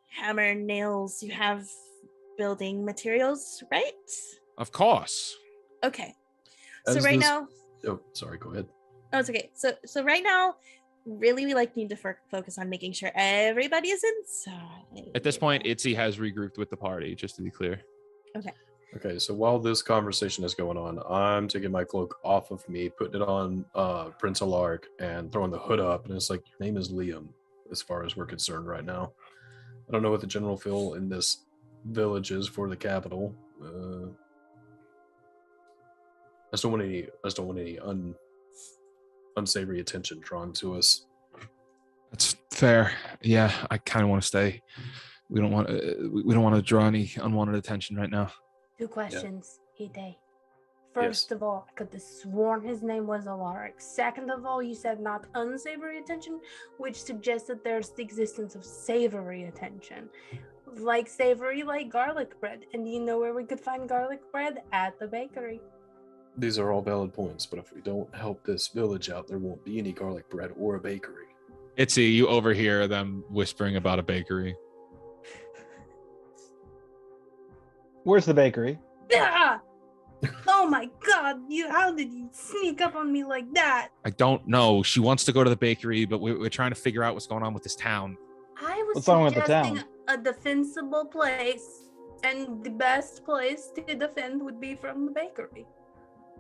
hammer, nails. You have building materials, right? Of course. Okay. So As right this- now, Oh, sorry. Go ahead. oh, it's okay. So right now, really, we like need to focus on making sure everybody is inside. At this point, Itzy has regrouped with the party, just to be clear. Okay, so while this conversation is going on, I'm taking my cloak off of me, putting it on Prince Alark, and throwing the hood up. And it's like, your name is Liam, as far as we're concerned right now. I don't know what the general feel in this village is for the capital. I just don't want any unsavory attention drawn to us. That's fair. Yeah, I kind of want to stay. We don't want to draw any unwanted attention right now. 2 questions, Hide. First of all, I could have sworn his name was Aurek. Second of all, you said not unsavory attention, which suggests that there's the existence of savory attention. Like savory, like garlic bread. And do you know where we could find garlic bread? At the bakery. These are all valid points, but if we don't help this village out, there won't be any garlic bread or a bakery. Itzy, you overhear them whispering about a bakery. Where's the bakery? Ah! Oh my god, how did you sneak up on me like that? I don't know. She wants to go to the bakery, but we're trying to figure out what's going on with this town. I was What's wrong with the suggesting town? a defensible place, and the best place to defend would be from the bakery.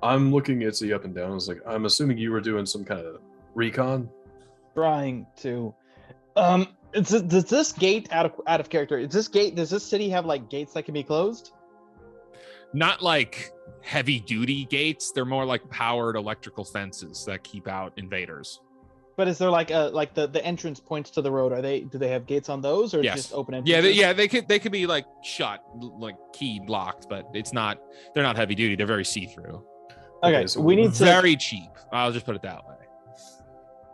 I'm looking at the up and down. I was like, I'm assuming you were doing some kind of recon. Trying to. Does this gate out of character? Does this city have like gates that can be closed? Not like heavy duty gates. They're more like powered electrical fences that keep out invaders. But is there like the entrance points to the road? Do they have gates on those, or Yes. just open Yeah, entrances? they could be like shut, like keyed, locked, but they're not heavy duty. They're very see through. Okay, so we need to. Very cheap. I'll just put it that way.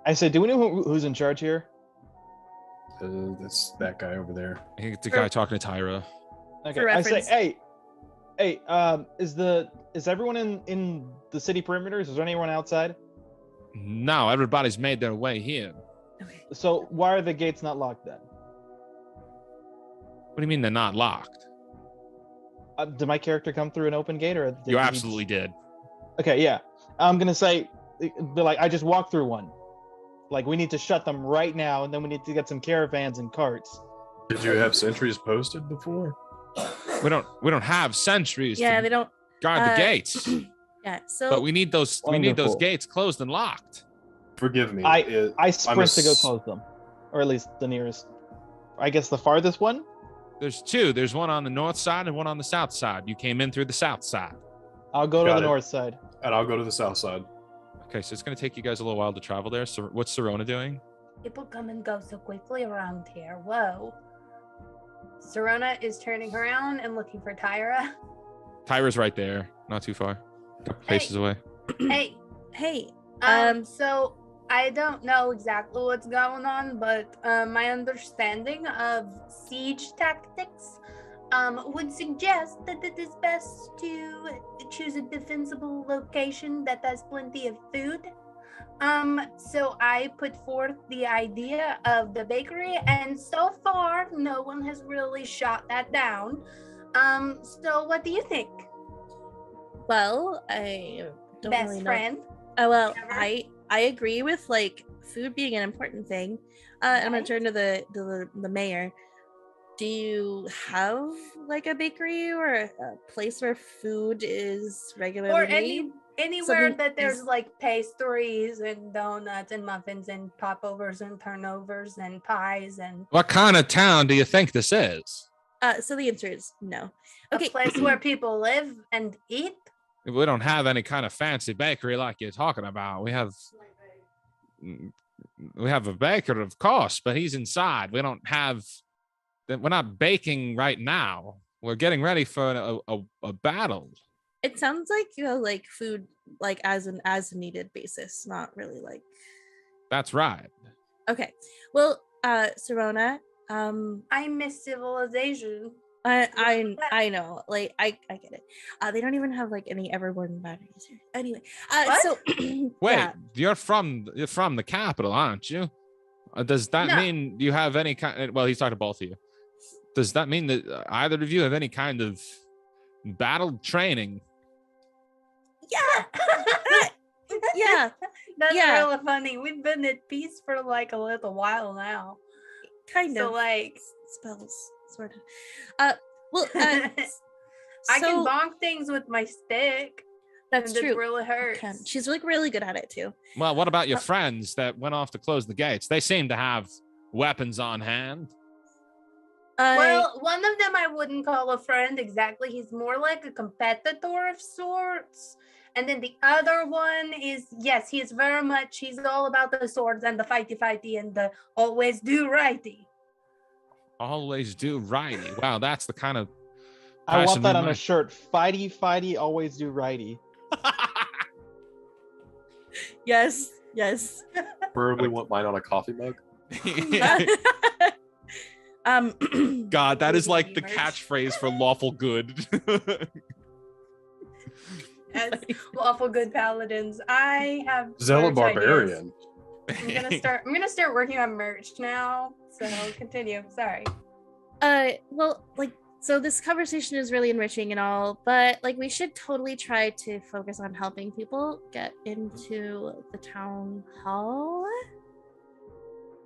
I said, do we know who's in charge here? That's that guy over there. I think it's the guy talking to Tyra. Okay, For I say, reference. hey, is everyone in the city perimeters? Is there anyone outside? No, everybody's made their way here. Okay. So why are the gates not locked then? What do you mean they're not locked? Did my character come through an open gate, or did You he absolutely did. Okay, yeah. I'm gonna say, like, I just walked through one. Like, we need to shut them right now, and then we need to get some caravans and carts. Did you have sentries posted before? We don't have sentries Yeah, to they don't. guard the gates, Yeah. So but we need those Wonderful. gates closed and locked. Forgive me. I sprint to go ass- close them, or at least the nearest. I guess the farthest one. There's two. There's one on the north side and one on the south side. You came in through the south side. I'll go to Got the it. north side. And I'll go to the south side. Okay, so it's going to take you guys a little while to travel there. So what's Serona doing? People come and go so quickly around here. Whoa. Serona is turning around and looking for Tyra. Tyra's right there, not too far, a couple paces away. Hey, hey, so I don't know exactly what's going on, but my understanding of siege tactics would suggest that it is best to choose a defensible location that has plenty of food. So I put forth the idea of the bakery, and so far, no one has really shot that down. So what do you think? Well, I don't Best really know. friend? Oh, well, Ever? I agree with like food being an important thing. I'm gonna Right. turn to the mayor. Do you have like a bakery or a place where food is regularly Or made? anywhere Something that there's is- like pastries and donuts and muffins and popovers and turnovers and pies and What kind of town do you think this is? So the answer is no. a Okay. place where people live and eat. We don't have any kind of fancy bakery like you're talking about. We have a baker, of course, but he's inside. We don't have. We're not baking right now. We're getting ready for a battle. It sounds like you have like food like as needed basis, not really like. That's right. Okay. Well, Serona, I miss civilization. I know, like I get it. They don't even have like any Everborn batteries here. Anyway, What? so Wait, yeah. you're from the capital, aren't you? Does that No. mean you have any kind? Well, he's talking to both of you. Does that mean that either of you have any kind of battle training? Yeah. Yeah, That's Yeah. really funny. We've been at peace for like a little while now. kind So of like spells, sort of. Well, I can so- bonk things with my stick. That's and true. It really hurts. She's like really good at it too. Well, what about your friends that went off to close the gates? They seem to have weapons on hand. Well, one of them I wouldn't call a friend exactly. He's more like a competitor of sorts. And then the other one is, yes, he's all about the swords and the fighty and the always do righty. Always do righty. Wow, that's the kind of I want passion that we on a might- shirt. Fighty, always do righty. yes. Preferably want mine on a coffee mug. God, that is like the Merch. catchphrase for lawful good. As lawful good paladins, I have Zealot merch ideas. barbarian. I'm gonna start working on merch now. So continue. Sorry. Well, like, so this conversation is really enriching and all, but like we should totally try to focus on helping people get into the town hall.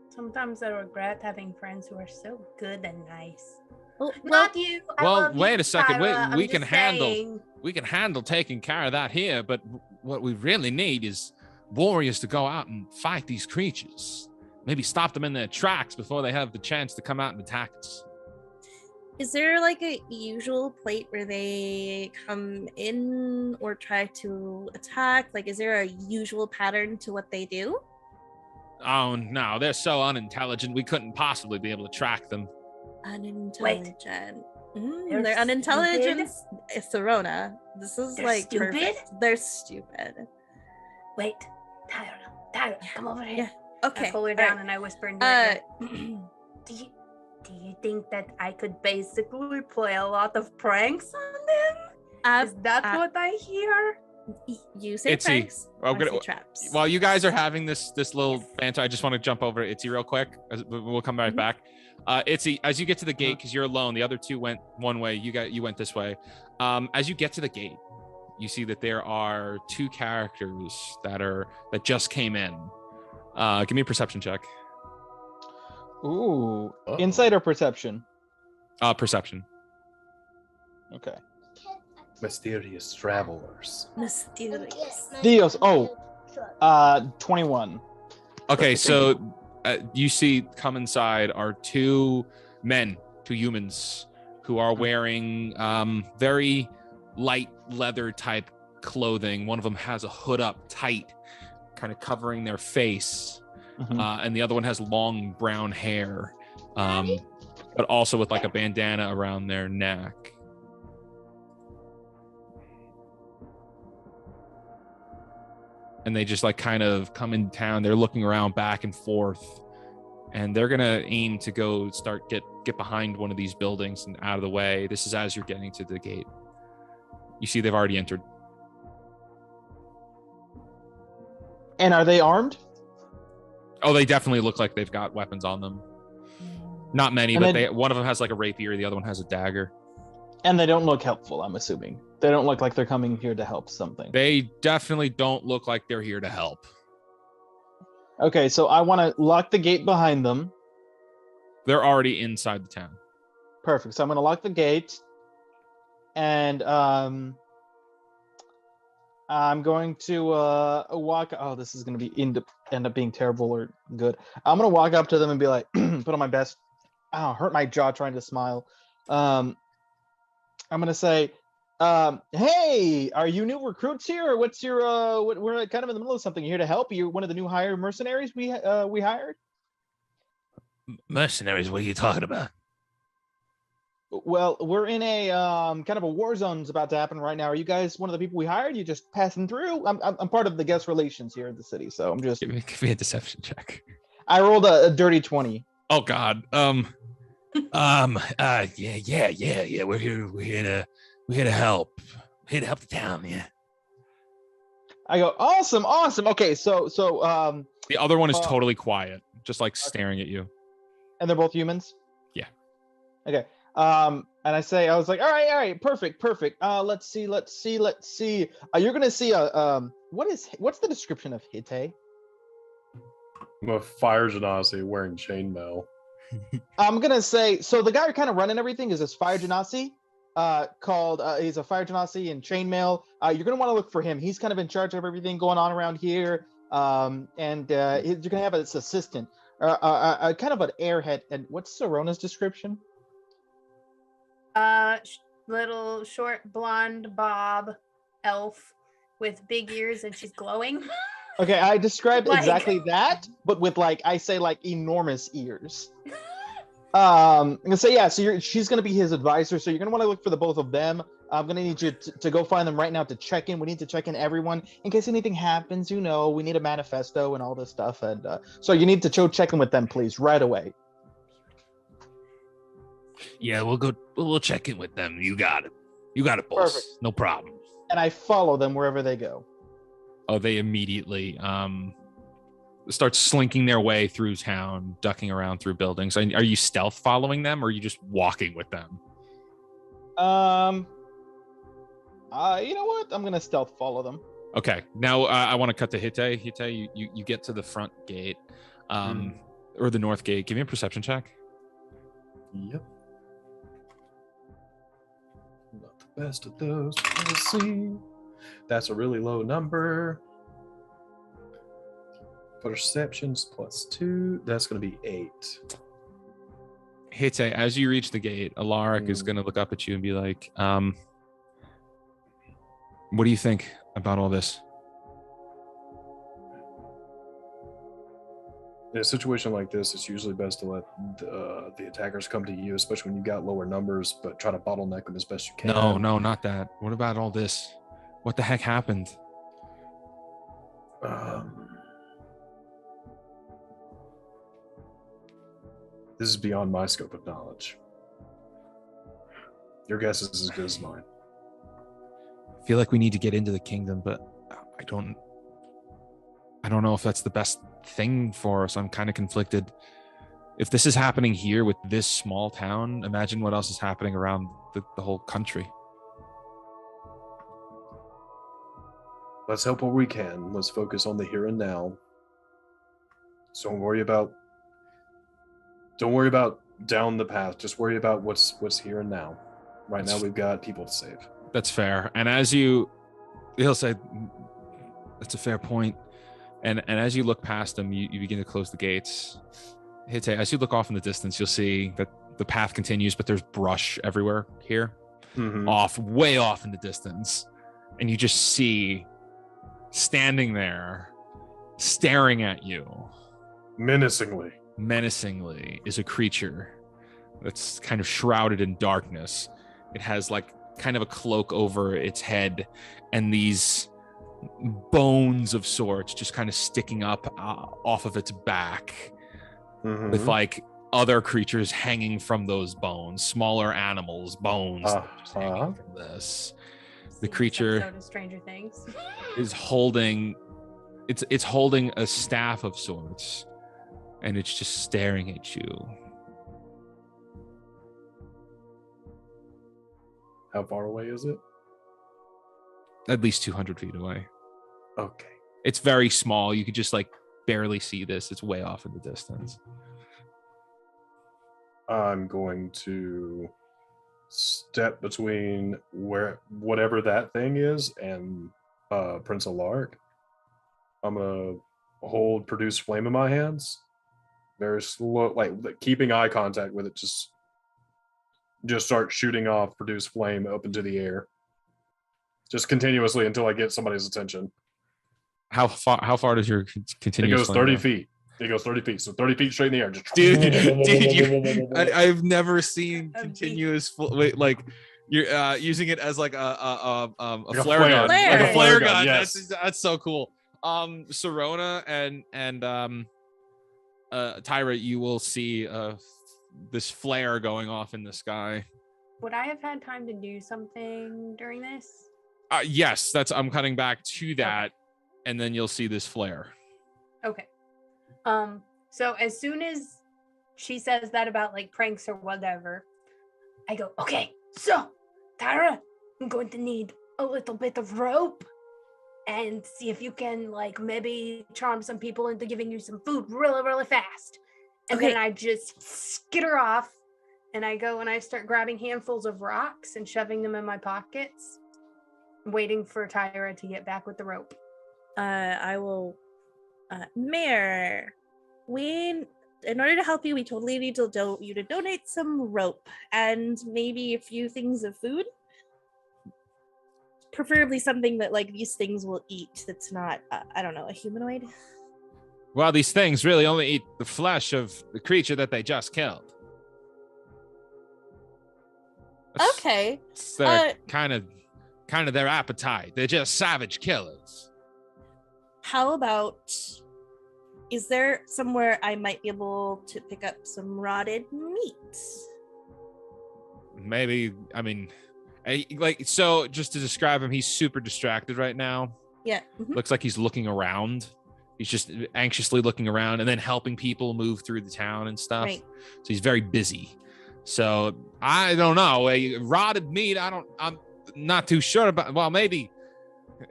Sometimes I regret having friends who are so good and nice. Well, Not you. I well, love you, wait a second. Tyra. We I'm can just handle- saying. We can handle taking care of that here, but what we really need is warriors to go out and fight these creatures. Maybe stop them in their tracks before they have the chance to come out and attack us. is there like a usual plate where they come in or try to attack? Like, is there a usual pattern to what they do? Oh no, they're so unintelligent. We couldn't possibly be able to track them. Unintelligent. They're They're unintelligent. It's Serona. This is They're like stupid? perfect. They're stupid. Wait, Tyra, come over here. Yeah. Okay. I pull her all down right. and I whisper into her Uh, ear. Do you think that I could basically play a lot of pranks on them? Is that what I hear? You say Itzy. pranks. Oh, I good. say traps. While you guys are having this little banter, I just want to jump over Itzy real quick. We'll come right Mhm. back. Itzy, as you get to the gate, because you're alone, the other two went one way. You went this way. As you get to the gate, you see that there are two characters that just came in. Give me a perception check. Ooh. Oh. Insight or perception? Perception. Okay. Mysterious travelers. Mysterious. Dios. Oh. 21. Okay, so you see come inside are two humans who are wearing very light leather type clothing. One of them has a hood up tight, kind of covering their face, and the other one has long brown hair, but also with like a bandana around their neck. And they just like kind of come in town. They're looking around back and forth, and they're gonna aim to go get behind one of these buildings and out of the way. This is as you're getting to the gate. You see they've already entered. And are they armed? Oh, they definitely look like they've got weapons on them. Not many, And but one of them has like a rapier, the other one has a dagger. And they don't look helpful, I'm assuming. They don't look like they're coming here to help something. They definitely don't look like they're here to help. Okay, so I want to lock the gate behind them. They're already inside the town. Perfect. So I'm going to lock the gate. And I'm going to walk. Oh, this is going to end up being terrible or good. I'm going to walk up to them and be like, put on my best. Oh, hurt my jaw trying to smile. I'm going to say, hey, are you new recruits here? Or what's your, we're kind of in the middle of something. You here to help? You're one of the new hire mercenaries we hired? Mercenaries? What are you talking about? Well, we're in a kind of a war zone's about to happen right now. Are you guys one of the people we hired? You just passing through? I'm part of the guest relations here in the city, so I'm just. Give me a deception check. I rolled a dirty 20. Oh God. Yeah. We're here to help. We're here to help the town. Yeah. I go, awesome. Okay, so the other one is totally quiet, just like staring at you. And they're both humans? Yeah. Okay. And I was like, all right, perfect. Let's see. You're gonna see what's the description of Hitte? I'm a fire genasi wearing chainmail. I'm gonna say, so the guy kind of running everything is this fire genasi, he's a fire genasi in chainmail. You're gonna want to look for him. He's kind of in charge of everything going on around here. And you're gonna have this assistant, kind of an airhead. And what's Sorona's description? Little short blonde bob elf with big ears, and she's glowing. Okay, I described exactly that, but with I say enormous ears. I'm gonna say, yeah, so she's gonna be his advisor, so you're gonna want to look for the both of them. I'm gonna need you to go find them right now to check in. We need to check in everyone in case anything happens. We need a manifesto and all this stuff, and so you need to check in with them, please, right away. Yeah, we'll check in with them. You got it, boss. Perfect. No problem. And I follow them wherever they go. Oh, they immediately start slinking their way through town, ducking around through buildings. Are you stealth following them, or are you just walking with them? You know what? I'm gonna stealth follow them. Okay. Now I want to cut to Hitte. Hitte, you get to the front gate, or the north gate. Give me a perception check. Yep. Not the best of those. Let's see. That's a really low number. Perceptions +2. That's going to be 8. Hitte, as you reach the gate, Aurek is going to look up at you and be like, what do you think about all this? In a situation like this, it's usually best to let the attackers come to you, especially when you got lower numbers, but try to bottleneck them as best you can. No, not that. What about all this? What the heck happened? This is beyond my scope of knowledge. Your guess is as good as mine. I feel like we need to get into the kingdom, but I don't know if that's the best thing for us. I'm kind of conflicted. If this is happening here with this small town, imagine what else is happening around the whole country. Let's help where we can. Let's focus on the here and now. So don't worry about down the path. Just worry about what's here and now. Right now we've got people to save. That's fair. And he'll say, that's a fair point. And as you look past them, you begin to close the gates. Hitte, as you look off in the distance, you'll see that the path continues, but there's brush everywhere here, way off in the distance. And you just see, standing there, staring at you, menacingly, is a creature that's kind of shrouded in darkness. It has kind of a cloak over its head, and these bones of sorts just kind of sticking up off of its back, with other creatures hanging from those bones, smaller animals' bones just hanging from this. The creature Stranger Things is holding It's holding a staff of sorts, and it's just staring at you. How far away is it? At least 200 feet away. Okay. It's very small. You could just like barely see this. It's way off in the distance. I'm going to step between whatever that thing is and Prince Alark. I'm gonna hold produce flame in my hands, very slow, like keeping eye contact with it. Just start shooting off produce flame up into the air, just continuously until I get somebody's attention. How far does your continuous? It goes 30 feet. It goes 30 feet. So 30 feet straight in the air. Just dude, I've never seen continuous like you're using it as like a flare gun. Like a flare gun. Yes. That's so cool. Sirona and Tyra, you will see this flare going off in the sky. Would I have had time to do something during this? Yes, I'm cutting back to that, okay. And then you'll see this flare. Okay. So as soon as she says that about like pranks or whatever, I go, okay, so Tyra, I'm going to need a little bit of rope and see if you can like maybe charm some people into giving you some food really, really fast. And then I just skitter off and I go and I start grabbing handfuls of rocks and shoving them in my pockets, waiting for Tyra to get back with the rope. I will, Mayor, in order to help you, we totally need to donate some rope and maybe a few things of food. Preferably something that like these things will eat that's not, I don't know, a humanoid. Well, these things really only eat the flesh of the creature that they just killed. Okay. They're kind of their appetite. They're just savage killers. How about, is there somewhere I might be able to pick up some rotted meat? Maybe, I mean, so just to describe him, he's super distracted right now. Yeah. Mm-hmm. Looks like he's looking around. He's just anxiously looking around and then helping people move through the town and stuff. Right. So he's very busy. So I don't know. Rotted meat, I'm not too sure about. Well, maybe,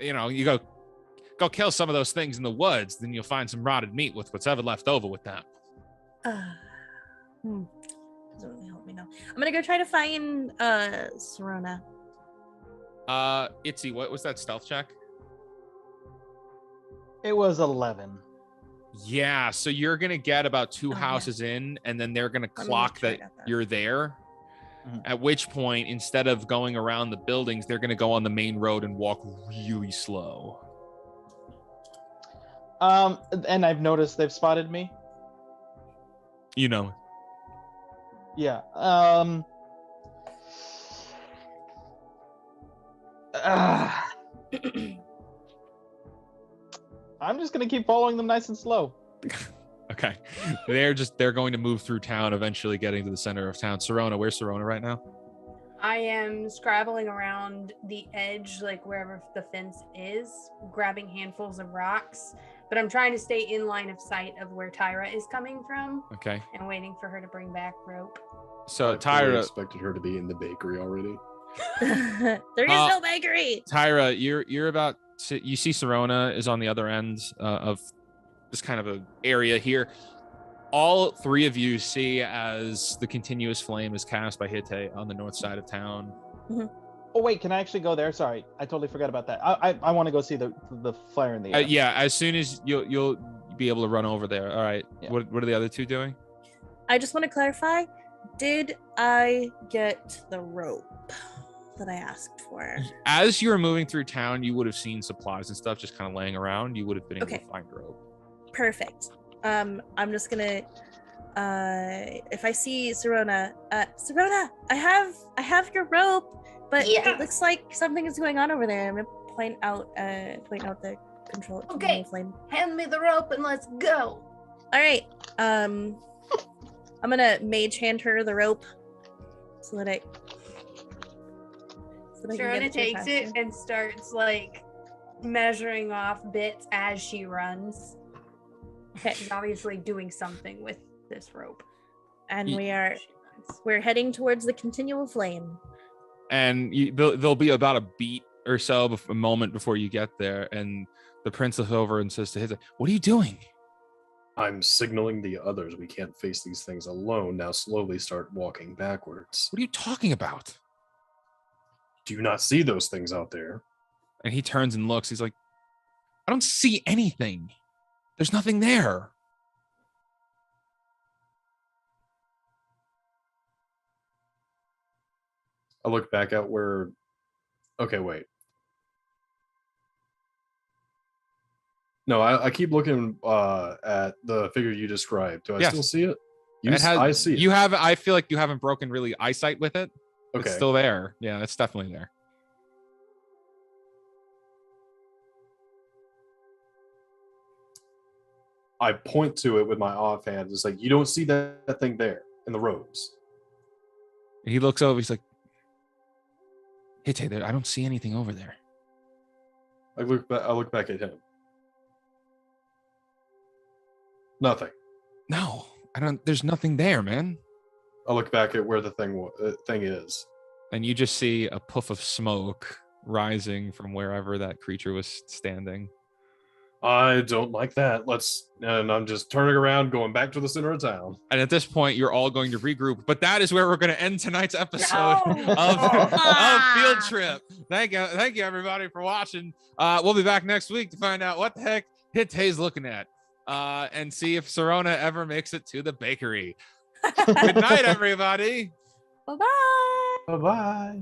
you go kill some of those things in the woods, then you'll find some rotted meat with what's ever left over with them. Doesn't really help me now. I'm gonna go try to find Sirona. Itzy, what was that stealth check? It was 11. Yeah, so you're gonna get about two houses in, and then they're gonna clock that you're there. Mm-hmm. At which point, instead of going around the buildings, they're gonna go on the main road and walk really slow. And I've noticed they've spotted me. Yeah. I'm just gonna keep following them nice and slow. Okay. They're going to move through town, eventually getting to the center of town. Sirona, where's Sirona right now? I am scrabbling around the edge, like wherever the fence is, grabbing handfuls of rocks, but I'm trying to stay in line of sight of where Tyra is coming from. Okay. And waiting for her to bring back rope. So Tyra expected her to be in the bakery already. There is no bakery. Tyra, you're about to, you see Sirona is on the other end of this kind of a area here. All three of you see as the continuous flame is cast by Hitte on the north side of town. Mm-hmm. Oh wait, can I actually go there? Sorry, I totally forgot about that. I want to go see the flare in the air. Yeah, as soon as you'll be able to run over there. All right. Yeah. What are the other two doing? I just want to clarify. Did I get the rope that I asked for? As you were moving through town, you would have seen supplies and stuff just kind of laying around. You would have been able to find rope. Perfect. I'm just gonna if I see Sirona, Sirona, I have your rope, but it looks like something is going on over there. I'm gonna point out the control flame. Hand me the rope and let's go. All right. I'm gonna mage hand her the rope so that I Sirona takes it and starts like measuring off bits as she runs. Okay. She's obviously doing something with this rope. And Ye- we're heading towards the continual flame. And there'll be about a beat or so, a moment before you get there, and the prince looks over and says to his, "What are you doing?" I'm signaling the others we can't face these things alone. Now slowly start walking backwards. What are you talking about? Do you not see those things out there? And he turns and looks. He's like, "I don't see anything. There's nothing there." I look back at where... Okay, wait. No, I keep looking at the figure you described. Do I Yes. still see it? I see it. You have. I feel like you haven't broken really eyesight with it. Okay. It's still there. Yeah, it's definitely there. I point to it with my offhand. It's like, you don't see that thing there in the robes. And he looks over. He's like, "Hey, Taylor, I don't see anything over there." I look back at him. Nothing. No, I don't. There's nothing there, man. I look back at where the thing is. And you just see a puff of smoke rising from wherever that creature was standing. I don't like that. And I'm just turning around, going back to the center of town. And at this point, you're all going to regroup. But that is where we're going to end tonight's episode No! of Field Trip. Thank you, everybody, for watching. We'll be back next week to find out what the heck Hittay's looking at, and see if Serona ever makes it to the bakery. Good night, everybody. Bye-bye. Bye-bye.